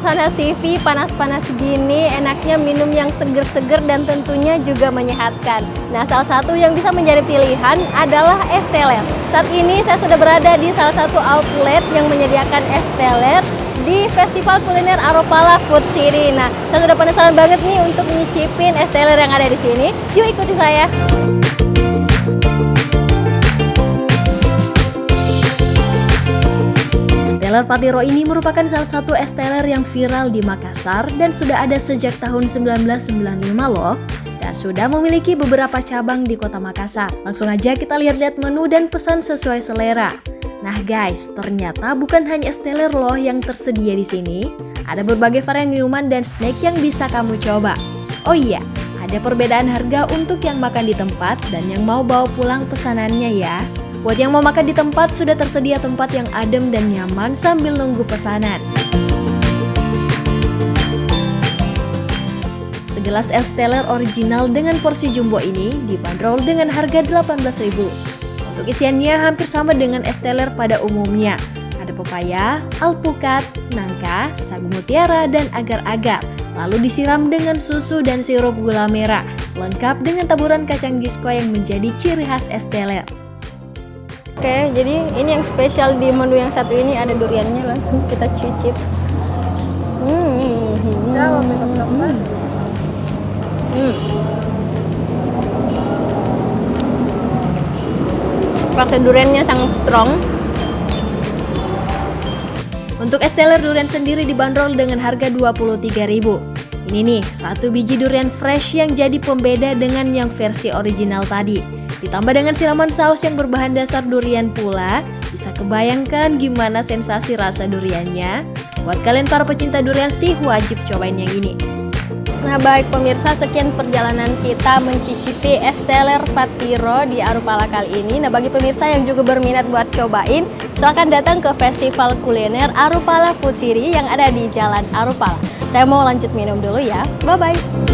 Trans TV, panas-panas gini, enaknya minum yang seger-seger dan tentunya juga menyehatkan. Nah, salah satu yang bisa menjadi pilihan adalah es teler. Saat ini saya sudah berada di salah satu outlet yang menyediakan es teler di Festival Kuliner Aropala Food City. Nah, saya sudah penasaran banget nih untuk nyicipin es teler yang ada di sini. Yuk ikuti saya. Es teler Patiro ini merupakan salah satu es teler yang viral di Makassar dan sudah ada sejak tahun 1995 loh. Dan sudah memiliki beberapa cabang di kota Makassar. Langsung aja kita lihat-lihat menu dan pesan sesuai selera. Nah guys, ternyata bukan hanya es teler loh yang tersedia di sini. Ada berbagai varian minuman dan snack yang bisa kamu coba. Oh iya, ada perbedaan harga untuk yang makan di tempat dan yang mau bawa pulang pesanannya ya. Buat yang mau makan di tempat, sudah tersedia tempat yang adem dan nyaman sambil nunggu pesanan. Segelas es teler original dengan porsi jumbo ini dibanderol dengan harga 18.000. Untuk isiannya hampir sama dengan es teler pada umumnya. Ada pepaya, alpukat, nangka, sagu mutiara, dan agar-agar. Lalu disiram dengan susu dan sirup gula merah, lengkap dengan taburan kacang gisco yang menjadi ciri khas es teler. Oke, jadi ini yang spesial di menu yang satu ini ada duriannya, langsung kita cicip. Rasa duriannya sangat strong. Untuk es teler durian sendiri dibanderol dengan harga 23.000. Ini nih, satu biji durian fresh yang jadi pembeda dengan yang versi original tadi. Ditambah dengan siraman saus yang berbahan dasar durian pula, bisa kebayangkan gimana sensasi rasa duriannya? Buat kalian para pecinta durian sih wajib cobain yang ini. Nah baik pemirsa, sekian perjalanan kita mencicipi es teler Patiro di Aropala kali ini. Nah bagi pemirsa yang juga berminat buat cobain, silahkan datang ke Festival Kuliner Aropala Food City yang ada di Jalan Aropala. Saya mau lanjut minum dulu ya, bye-bye.